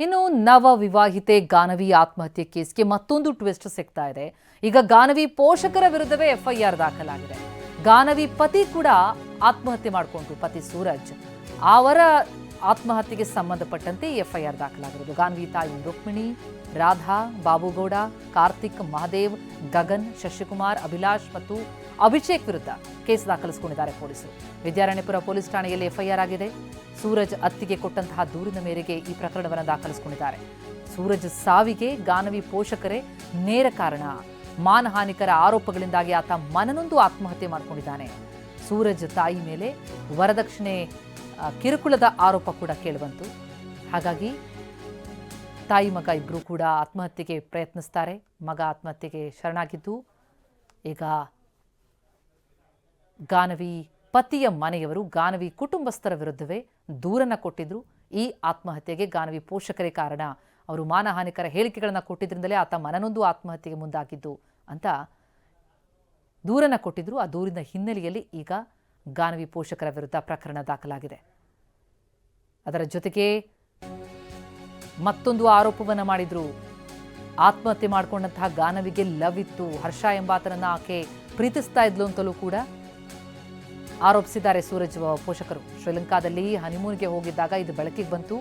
ಇನ್ನು ನವ ವಿವಾಹಿತೆ ಗಾನವಿ ಆತ್ಮಹತ್ಯೆ ಕೇಸ್ಗೆ ಮತ್ತೊಂದು ಟ್ವಿಸ್ಟ್ ಸಿಗ್ತಾ ಇದೆ. ಈಗ ಗಾನವಿ ಪೋಷಕರ ವಿರುದ್ಧವೇ ಎಫ್ಐಆರ್ ದಾಖಲಾಗಿದೆ. ಗಾನವಿ ಪತಿ ಕೂಡ ಆತ್ಮಹತ್ಯೆ ಮಾಡಿಕೊಂಡ್ರು, ಪತಿ ಸೂರಜ್. ಅವರ ಆತ್ಮಹತ್ಯೆಗೆ ಸಂಬಂಧಪಟ್ಟಂತೆ ಎಫ್ಐಆರ್ ದಾಖಲಾಗಿರೋದು. ಗಾನವಿ ತಾಯಿ ರುಕ್ಮಿಣಿ, ರಾಧಾ, ಬಾಬುಗೌಡ, ಕಾರ್ತಿಕ್, ಮಹದೇವ್, ಗಗನ್, ಶಶಿಕುಮಾರ್, ಅಭಿಲಾಷ್ ಮತ್ತು ಅಭಿಷೇಕ್ ವಿರುದ್ಧ ಕೇಸ್ ದಾಖಲಿಸಿಕೊಂಡಿದ್ದಾರೆ ಪೊಲೀಸರು. ವಿದ್ಯಾರಣ್ಯಪುರ ಪೊಲೀಸ್ ಠಾಣೆಯಲ್ಲಿ ಎಫ್ಐಆರ್ ಆಗಿದೆ. ಸೂರಜ್ ಅತ್ತಿಗೆ ಕೊಟ್ಟಂತಹ ದೂರಿನ ಮೇರೆಗೆ ಈ ಪ್ರಕರಣವನ್ನು ದಾಖಲಿಸಿಕೊಂಡಿದ್ದಾರೆ. ಸೂರಜ್ ಸಾವಿಗೆ ಗಾನವಿ ಪೋಷಕರೇ ನೇರ ಕಾರಣ. ಮಾನಹಾನಿಕರ ಆರೋಪಗಳಿಂದಾಗಿ ಆತ ಮನನೊಂದು ಆತ್ಮಹತ್ಯೆ ಮಾಡಿಕೊಂಡಿದ್ದಾನೆ. ಸೂರಜ್ ತಾಯಿ ಮೇಲೆ ವರದಕ್ಷಿಣೆ ಕಿರುಕುಳದ ಆರೋಪ ಕೂಡ ಕೇಳಿಬಂತು. ಹಾಗಾಗಿ ತಾಯಿ ಮಗ ಇಬ್ಬರೂ ಕೂಡ ಆತ್ಮಹತ್ಯೆಗೆ ಪ್ರಯತ್ನಿಸ್ತಾರೆ. ಮಗ ಆತ್ಮಹತ್ಯೆಗೆ ಶರಣಾಗಿದ್ದು ಈಗ ಗಾನವಿ ಪತಿಯ ಮನೆಯವರು ಗಾನವಿ ಕುಟುಂಬಸ್ಥರ ವಿರುದ್ಧವೇ ದೂರನ್ನು ಕೊಟ್ಟಿದ್ರು. ಈ ಆತ್ಮಹತ್ಯೆಗೆ ಗಾನವಿ ಪೋಷಕರೇ ಕಾರಣ. ಅವರು ಮಾನಹಾನಿಕರ ಹೇಳಿಕೆಗಳನ್ನು ಕೊಟ್ಟಿದ್ರಿಂದಲೇ ಆತ ಮನನೊಂದು ಆತ್ಮಹತ್ಯೆಗೆ ಮುಂದಾಗಿದ್ದು ಅಂತ ದೂರನ್ನು ಕೊಟ್ಟಿದ್ರು. ಆ ದೂರಿನ ಹಿನ್ನೆಲೆಯಲ್ಲಿ ಈಗ ಗಾನವಿ ಪೋಷಕರ ವಿರುದ್ಧ ಪ್ರಕರಣ ದಾಖಲಾಗಿದೆ. ಅದರ ಜೊತೆಗೆ ಮತ್ತೊಂದು ಆರೋಪವನ್ನು ಮಾಡಿದ್ರು. ಆತ್ಮಹತ್ಯೆ ಮಾಡಿಕೊಂಡಂತಹ ಗಾನವಿಗೆ ಲವ್ ಇತ್ತು, ಹರ್ಷ ಎಂಬಾತನನ್ನ ಆಕೆ ಪ್ರೀತಿಸ್ತಾ ಇದ್ಲು ಅಂತಲೂ ಕೂಡ ಆರೋಪಿಸಿದ್ದಾರೆ ಸೂರಜ್ ಪೋಷಕರು. ಶ್ರೀಲಂಕಾದಲ್ಲಿ ಹನಿಮೂನ್ಗೆ ಹೋಗಿದ್ದಾಗ ಇದು ಬೆಳಕಿಗೆ ಬಂತು.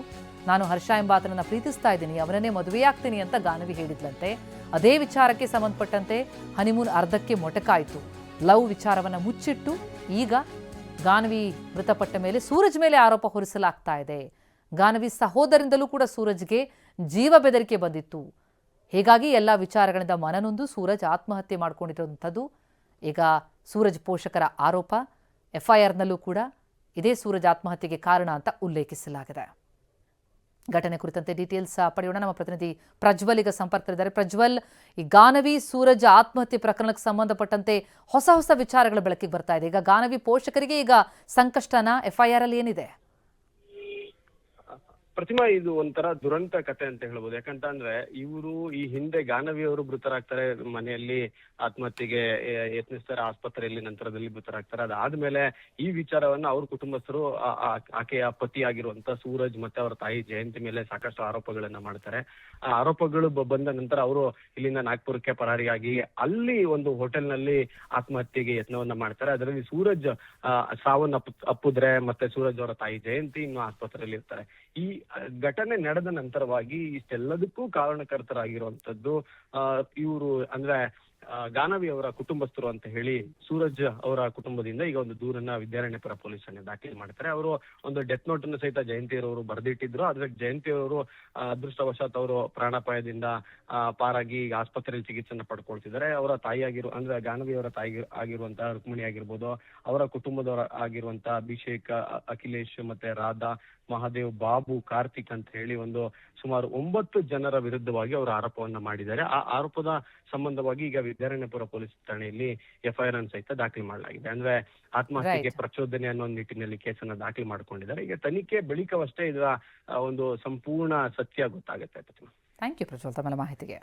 ನಾನು ಹರ್ಷ ಎಂಬಾತನನ್ನ ಪ್ರೀತಿಸ್ತಾ ಇದ್ದೀನಿ, ಅವನನ್ನೇ ಮದುವೆಯಾಗ್ತೀನಿ ಅಂತ ಗಾನವಿ ಹೇಳಿದ್ಲಂತೆ. ಅದೇ ವಿಚಾರಕ್ಕೆ ಸಂಬಂಧಪಟ್ಟಂತೆ ಹನಿಮೂನ್ ಅರ್ಧಕ್ಕೆ ಮೊಟಕಾಯಿತು. ಲವ್ ವಿಚಾರವನ್ನು ಮುಚ್ಚಿಟ್ಟು ಈಗ ಗಾನವಿ ಮೃತಪಟ್ಟ ಮೇಲೆ ಸೂರಜ್ ಮೇಲೆ ಆರೋಪ ಹೊರಿಸಲಾಗ್ತಾ ಇದೆ. ಗಾನವಿ ಸಹೋದರಿಂದಲೂ ಕೂಡ ಸೂರಜ್ಗೆ ಜೀವ ಬೆದರಿಕೆ ಬಂದಿತ್ತು. ಹೀಗಾಗಿ ಎಲ್ಲ ವಿಚಾರಗಳಿಂದ ಮನನೊಂದು ಸೂರಜ್ ಆತ್ಮಹತ್ಯೆ ಮಾಡಿಕೊಂಡಿರುವಂಥದ್ದು ಈಗ ಸೂರಜ್ ಪೋಷಕರ ಆರೋಪ. ಎಫ್ಐಆರ್ನಲ್ಲೂ ಕೂಡ ಇದೇ ಸೂರಜ್ ಆತ್ಮಹತ್ಯೆಗೆ ಕಾರಣ ಅಂತ ಉಲ್ಲೇಖಿಸಲಾಗಿದೆ. ಘಟನೆ ಕುರಿತಂತೆ ಡೀಟೇಲ್ಸ್ ಪಡೆಯೋಣ. ನಮ್ಮ ಪ್ರತಿನಿಧಿ ಪ್ರಜ್ವಲ್ ಈಗ ಸಂಪರ್ಕದಲ್ಲಿದ್ದಾರೆ. ಪ್ರಜ್ವಲ್, ಈ ಗಾನವಿ ಸೂರಜ್ ಆತ್ಮಹತ್ಯೆ ಪ್ರಕರಣಕ್ಕೆ ಸಂಬಂಧಪಟ್ಟಂತೆ ಹೊಸ ಹೊಸ ವಿಚಾರಗಳು ಬೆಳಕಿಗೆ ಬರ್ತಾ ಇದೆ. ಈಗ ಗಾನವಿ ಪೋಷಕರಿಗೆ ಈಗ ಸಂಕಷ್ಟನ ಎಫ್ಐಆರ್ ಅಲ್ಲಿ ಏನಿದೆ? ಪ್ರತಿಮಾ, ಇದು ಒಂಥರ ದುರಂತ ಕತೆ ಅಂತ ಹೇಳ್ಬೋದು. ಯಾಕಂತಂದ್ರೆ ಇವರು ಈ ಹಿಂದೆ ಗಾನವಿಯವರು ಮೃತರಾಗ್ತಾರೆ, ಮನೆಯಲ್ಲಿ ಆತ್ಮಹತ್ಯೆಗೆ ಯತ್ನಿಸ್ತಾರೆ, ಆಸ್ಪತ್ರೆಯಲ್ಲಿ ನಂತರದಲ್ಲಿ ಮೃತರಾಗ್ತಾರೆ. ಅದಾದ್ಮೇಲೆ ಈ ವಿಚಾರವನ್ನ ಅವ್ರ ಕುಟುಂಬಸ್ಥರು ಆಕೆಯ ಪತಿ ಆಗಿರುವಂತ ಸೂರಜ್ ಮತ್ತೆ ಅವರ ತಾಯಿ ಜಯಂತಿ ಮೇಲೆ ಸಾಕಷ್ಟು ಆರೋಪಗಳನ್ನ ಮಾಡ್ತಾರೆ. ಆ ಆರೋಪಗಳು ಬಂದ ನಂತರ ಅವರು ಇಲ್ಲಿಂದ ನಾಗ್ಪುರಕ್ಕೆ ಪರಾರಿಯಾಗಿ ಅಲ್ಲಿ ಒಂದು ಹೋಟೆಲ್ ನಲ್ಲಿ ಆತ್ಮಹತ್ಯೆಗೆ ಯತ್ನವನ್ನ ಮಾಡ್ತಾರೆ. ಅದರಲ್ಲಿ ಸೂರಜ್ ಸಾವನ್ನ ಅಪ್ಪಿದ್ರೆ ಮತ್ತೆ ಸೂರಜ್ ಅವರ ತಾಯಿ ಜಯಂತಿ ಇನ್ನು ಆಸ್ಪತ್ರೆಯಲ್ಲಿ ಇರ್ತಾರೆ. ಈ ಘಟನೆ ನಡೆದ ನಂತರವಾಗಿ ಇಷ್ಟೆಲ್ಲದಕ್ಕೂ ಕಾರಣಕರ್ತರಾಗಿರುವಂತದ್ದು ಇವರು ಅಂದ್ರೆ ಗಾನವಿ ಅವರ ಕುಟುಂಬಸ್ಥರು ಅಂತ ಹೇಳಿ ಸೂರಜ್ ಅವರ ಕುಟುಂಬದಿಂದ ಈಗ ಒಂದು ದೂರನ್ನ ವಿದ್ಯಾರಣ್ಯಪುರ ಪೊಲೀಸ್ ಠಾಣೆ ದಾಖಲೆ ಮಾಡ್ತಾರೆ. ಅವರು ಒಂದು ಡೆತ್ ನೋಟ್ ಅನ್ನು ಸಹಿತ ಜಯಂತಿಯವರು ಬರೆದಿಟ್ಟಿದ್ರು. ಆದ್ರೆ ಜಯಂತಿಯವರು ಅದೃಷ್ಟವಶಾತ್ ಅವರು ಪ್ರಾಣಾಪಾಯದಿಂದ ಪಾರಾಗಿ ಈಗ ಆಸ್ಪತ್ರೆಯಲ್ಲಿ ಚಿಕಿತ್ಸೆಯನ್ನು ಪಡ್ಕೊಳ್ತಿದ್ದಾರೆ. ಅವರ ಅಂದ್ರೆ ಗಾನವಿ ಅವರ ತಾಯಿ ಆಗಿರುವಂತಹ ರುಕ್ಮಿಣಿ ಆಗಿರ್ಬೋದು, ಅವರ ಕುಟುಂಬದವರ ಆಗಿರುವಂತಹ ಅಭಿಷೇಕ್, ಅಖಿಲೇಶ್ ಮತ್ತೆ ರಾಧಾ, ಮಹದೇವ್, ಬಾಬು, ಕಾರ್ತಿಕ್ ಅಂತ ಹೇಳಿ ಒಂದು ಸುಮಾರು 9 ಜನರ ವಿರುದ್ಧವಾಗಿ ಅವರು ಆರೋಪವನ್ನ ಮಾಡಿದ್ದಾರೆ. ಆ ಆರೋಪದ ಸಂಬಂಧವಾಗಿ ಈಗ ವಿದ್ಯಾರಣ್ಯಪುರ ಪೊಲೀಸ್ ಠಾಣೆಯಲ್ಲಿ ಎಫ್ಐಆರ್ ಅನ್ನು ಸಹಿತ ದಾಖಲೆ ಮಾಡಲಾಗಿದೆ. ಅಂದ್ರೆ ಆತ್ಮಹತ್ಯೆಗೆ ಪ್ರಚೋದನೆ ಅನ್ನೋ ನಿಟ್ಟಿನಲ್ಲಿ ಕೇಸನ್ನ ದಾಖಲೆ ಮಾಡ್ಕೊಂಡಿದ್ದಾರೆ. ಈಗ ತನಿಖೆ ಬಳಿಕವಷ್ಟೇ ಇದರ ಒಂದು ಸಂಪೂರ್ಣ ಸತ್ಯ ಗೊತ್ತಾಗುತ್ತೆ. ಥ್ಯಾಂಕ್ ಯು ಪ್ರಜ್ವಲ್, ತಮ್ಮ ಮಾಹಿತಿಗೆ.